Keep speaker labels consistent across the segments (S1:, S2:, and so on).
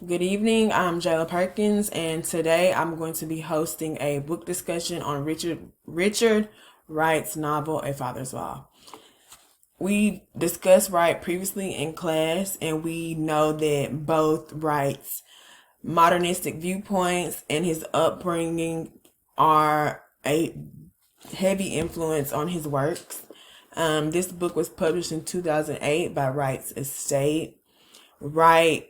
S1: Good evening, I'm Jayla Perkins, and today I'm going to be hosting a book discussion on Richard Wright's novel, A Father's Law. We discussed Wright previously in class, and we know that both Wright's modernistic viewpoints and his upbringing are a heavy influence on his works. This book was published in 2008 by Wright's estate. Wright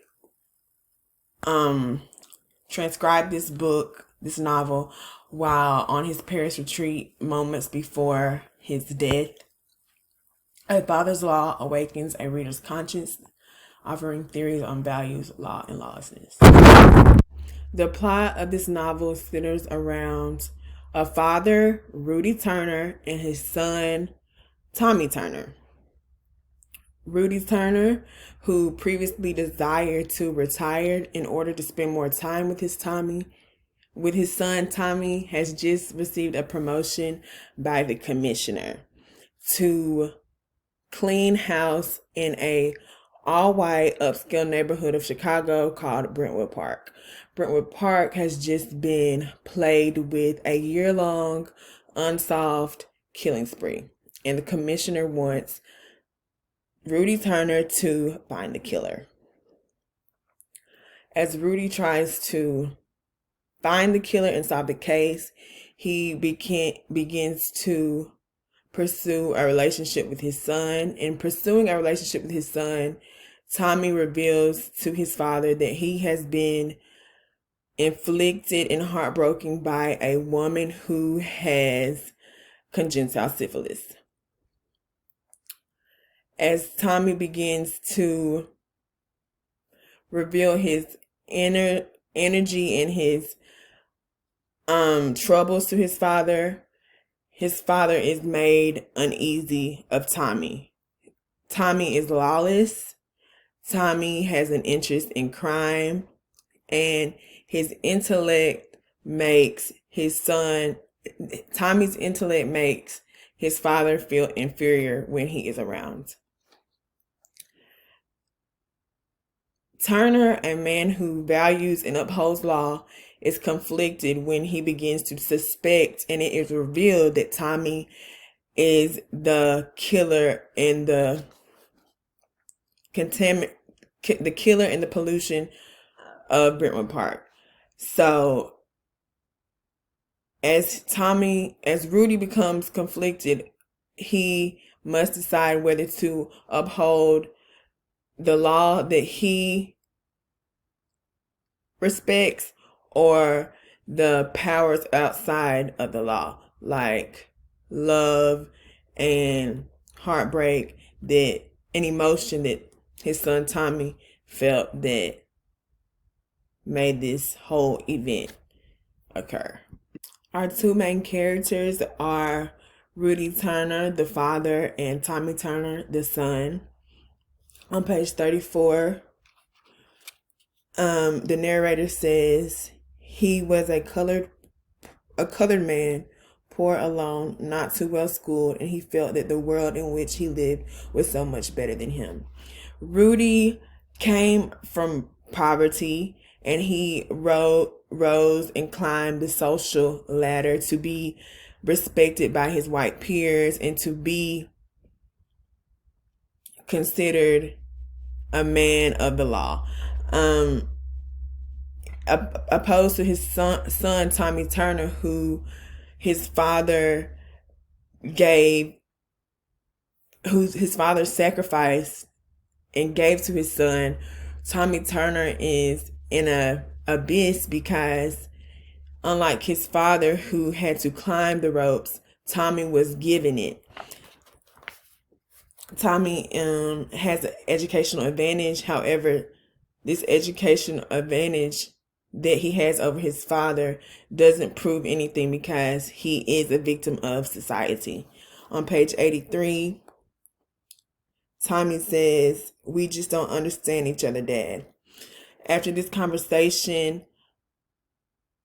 S1: transcribed this novel, while on his Paris retreat moments before his death. A Father's Law awakens a reader's conscience, offering theories on values, law, and lawlessness. The plot of this novel centers around a father, Rudy Turner, and his son, Tommy Turner. Rudy Turner, who previously desired to retire in order to spend more time with his son Tommy, has just received a promotion by the commissioner to clean house in a all-white upscale neighborhood of Chicago called Brentwood Park. Brentwood Park has just been plagued with a year-long unsolved killing spree, and the commissioner wants Rudy Turner to find the killer. As Rudy tries to find the killer and solve the case, he begins to pursue a relationship with his son. In pursuing a relationship with his son, Tommy reveals to his father that he has been inflicted and heartbroken by a woman who has congenital syphilis. As Tommy begins to reveal his inner energy and his troubles to his father is made uneasy of Tommy. Tommy is lawless. Tommy has an interest in crime, and his intellect makes Tommy's intellect makes his father feel inferior when he is around. Turner, a man who values and upholds law, is conflicted when he begins to suspect, and it is revealed that Tommy is the killer and the killer and the pollution of Brentwood Park. So as Rudy becomes conflicted, he must decide whether to uphold the law that he respects or the powers outside of the law, like love and heartbreak, that an emotion that his son Tommy felt that made this whole event occur. Our two main characters are Rudy Turner, the father, and Tommy Turner, the son. On page 34, the narrator says, he was a colored man, poor, alone, not too well schooled, and he felt that the world in which he lived was so much better than him. Rudy came from poverty, and he rose and climbed the social ladder to be respected by his white peers and to be considered a man of the law. Opposed to his son Tommy Turner, who his father sacrificed and gave to his son. Tommy Turner is in a abyss because, unlike his father who had to climb the ropes, Tommy was given it. Tommy has an educational advantage. However, this educational advantage that he has over his father doesn't prove anything because he is a victim of society. On page 83, Tommy says, "We just don't understand each other, Dad." After this conversation,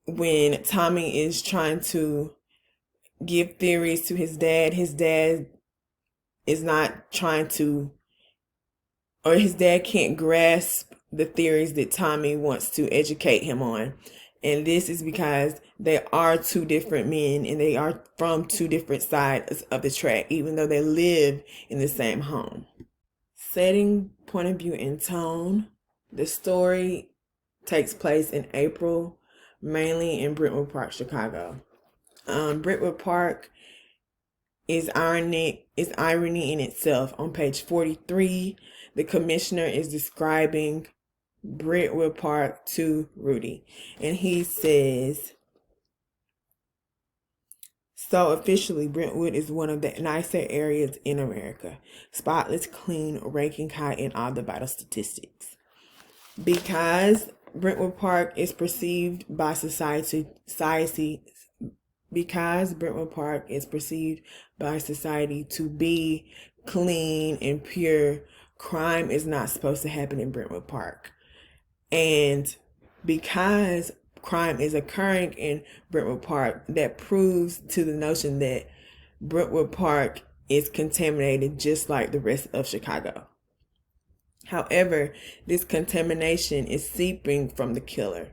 S1: when Tommy is trying to give theories to his dad is not trying to, or his dad can't grasp the theories that Tommy wants to educate him on. And this is because they are two different men and they are from two different sides of the track, even though they live in the same home. Setting, point of view, and tone. The story takes place in April, mainly in Brentwood Park, Chicago. Brentwood Park is irony in itself. On page 43, the commissioner is describing Brentwood Park to Rudy, and he says, so officially, Brentwood is one of the nicer areas in America. Spotless, clean, ranking high in all the vital statistics. Because Brentwood Park is perceived by society to be clean and pure, crime is not supposed to happen in Brentwood Park. And because crime is occurring in Brentwood Park, that proves to the notion that Brentwood Park is contaminated just like the rest of Chicago. However, this contamination is seeping from the killer,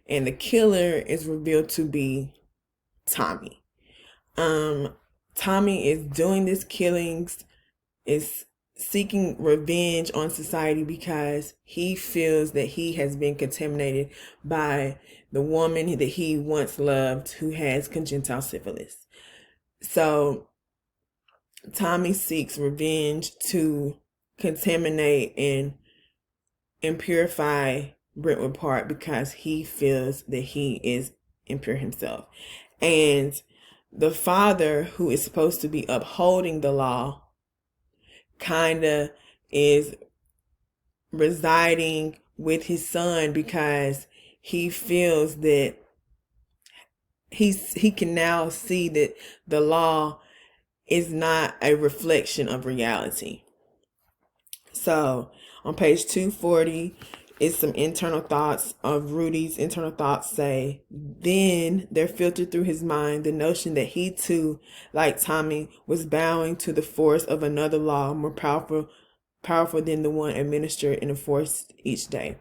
S1: and the killer is revealed to be Tommy. Tommy is doing these killings, is seeking revenge on society because he feels that he has been contaminated by the woman that he once loved who has congenital syphilis. So Tommy seeks revenge to contaminate and impurify Brentwood Park because he feels that he is impure himself. And the father, who is supposed to be upholding the law, kind of is residing with his son because he feels that he can now see that the law is not a reflection of reality. So on page 240 is some internal thoughts of Rudy's. Internal thoughts say, then there filtered through his mind the notion that he too, like Tommy, was bowing to the force of another law more powerful than the one administered and enforced each day.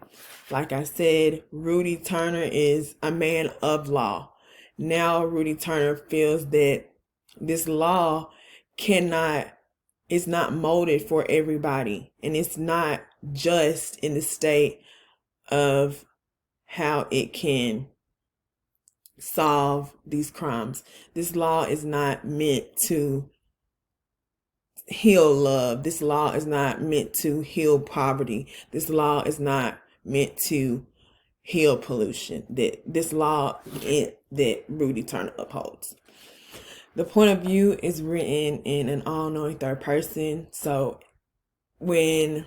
S1: Like I said, Rudy Turner is a man of law. Now Rudy Turner feels that this law is not molded for everybody, and it's not just in the state of how it can solve these crimes. This law is not meant to heal love. This law is not meant to heal poverty. This law is not meant to heal pollution. This law that Rudy Turner upholds. The point of view is written in an all-knowing third person. So when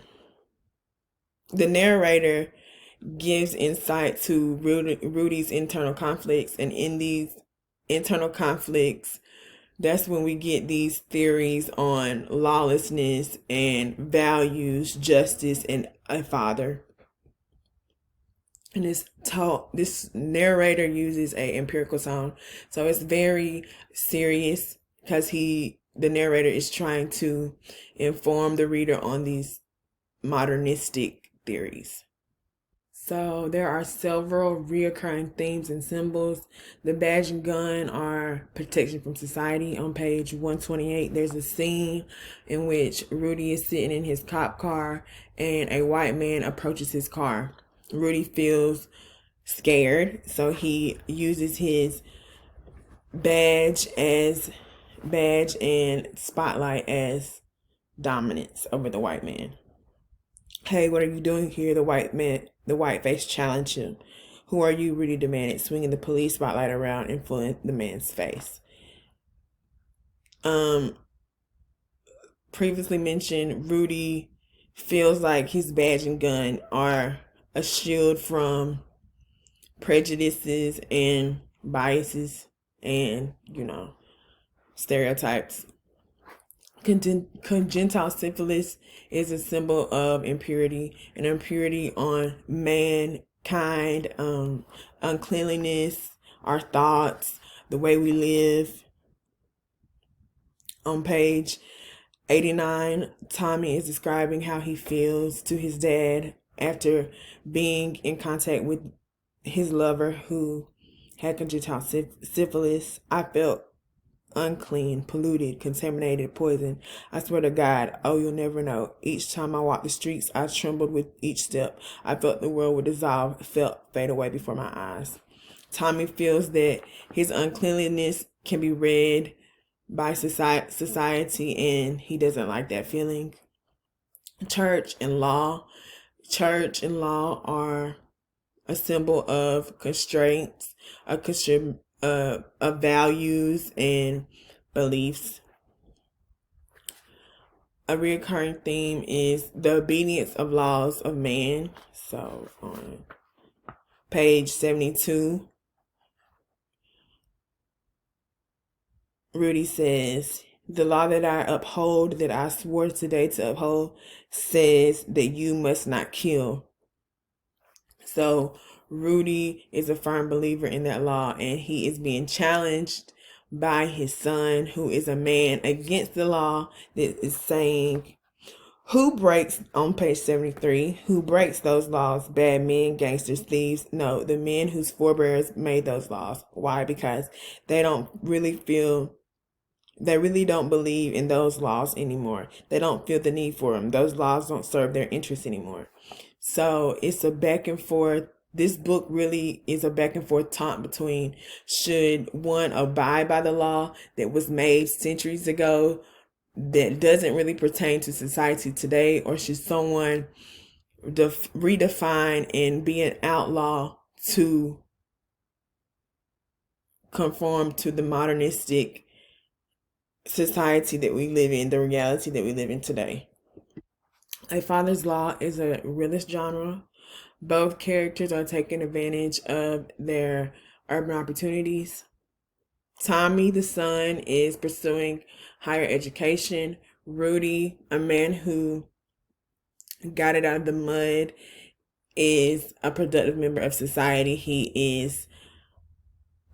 S1: the narrator gives insight to Rudy's internal conflicts, and in these internal conflicts, that's when we get these theories on lawlessness and values, justice, and a father. And this narrator uses a empirical tone, so it's very serious because the narrator is trying to inform the reader on these modernistic theories. So there are several reoccurring themes and symbols. The badge and gun are protection from society. On page 128, there's a scene in which Rudy is sitting in his cop car and a white man approaches his car. Rudy feels scared, so he uses his badge and spotlight as dominance over the white man. Hey, what are you doing here? The white face challenged him. Who are you? Rudy demanded, swinging the police spotlight around and filling the man's face. Previously mentioned, Rudy feels like his badge and gun are a shield from prejudices and biases and, stereotypes. Congenital syphilis is a symbol of impurity, and impurity on mankind, uncleanliness, our thoughts, the way we live. On page 89, Tommy is describing how he feels to his dad after being in contact with his lover who had congenital syphilis. I felt unclean, polluted, contaminated, poison. I swear to God, oh, you'll never know. Each time I walked the streets, I trembled with each step. I felt the world would dissolve, felt fade away before my eyes. Tommy feels that his uncleanliness can be read by society, and he doesn't like that feeling. Church and law are a symbol of constraints, of values and beliefs. A recurring theme is the obedience of laws of man. So on page 72, Rudy says, "The law that I uphold, that I swore today to uphold, says that you must not kill." So Rudy is a firm believer in that law, and he is being challenged by his son, who is a man against the law, that is saying, who breaks, on page 73, who breaks those laws? Bad men, gangsters, thieves? No, the men whose forebears made those laws. Why? Because they really don't believe in those laws anymore. They don't feel the need for them. Those laws don't serve their interests anymore. So it's a back and forth. This book really is a back and forth taunt between, should one abide by the law that was made centuries ago that doesn't really pertain to society today, or should someone redefine and be an outlaw to conform to the modernistic society that we live in, the reality that we live in today. A Father's Law is a realist genre. Both characters are taking advantage of their urban opportunities. Tommy, the son, is pursuing higher education. Rudy, a man who got it out of the mud, is a productive member of society. He is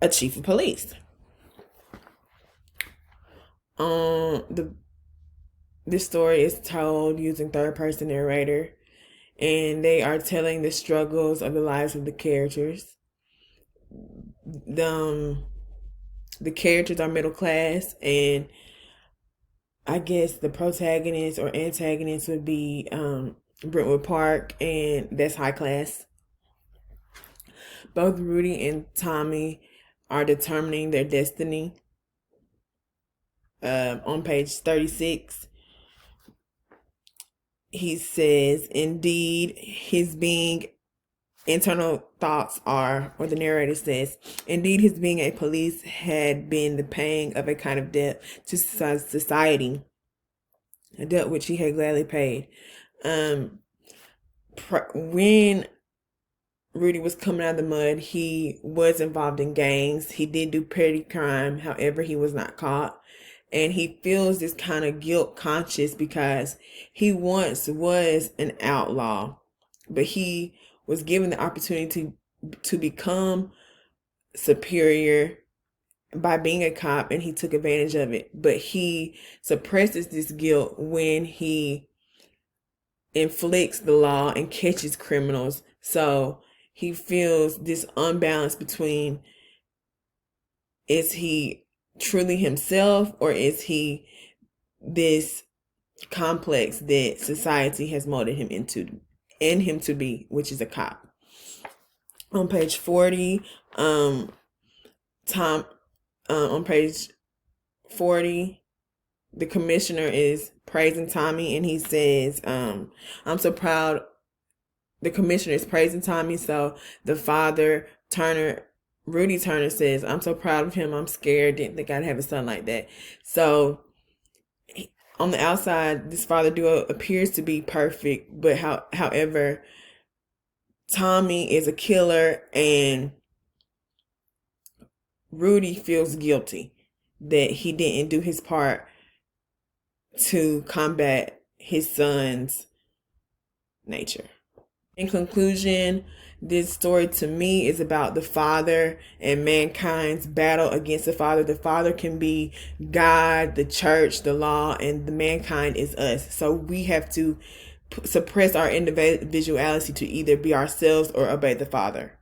S1: a chief of police. This story is told using third-person narrator, and they are telling the struggles of the lives of the characters. The characters are middle class, and I guess the protagonist or antagonist would be Brentwood Park, and that's high class. Both Rudy and Tommy are determining their destiny. On page 36, he says, indeed, his being internal thoughts are, or the narrator says, indeed, his being a police had been the paying of a kind of debt to society, a debt which he had gladly paid. When Rudy was coming out of the mud, he was involved in gangs. He did do petty crime. However, he was not caught. And he feels this kind of guilt conscious because he once was an outlaw, but he was given the opportunity to become superior by being a cop, and he took advantage of it. But he suppresses this guilt when he inflicts the law and catches criminals. So he feels this unbalance between, is he truly himself, or is he this complex that society has molded him to be, which is a cop. On page 40, on page 40, the commissioner is praising Tommy, and he says, I'm so proud. The commissioner is praising Tommy, so the father, Rudy Turner, says, I'm so proud of him. I'm scared. Didn't think I'd have a son like that. So on the outside, this father duo appears to be perfect, but however, Tommy is a killer, and Rudy feels guilty that he didn't do his part to combat his son's nature. In conclusion, this story to me is about the Father and mankind's battle against the Father. The Father can be God, the church, the law, and the mankind is us. So we have to suppress our individuality to either be ourselves or obey the Father.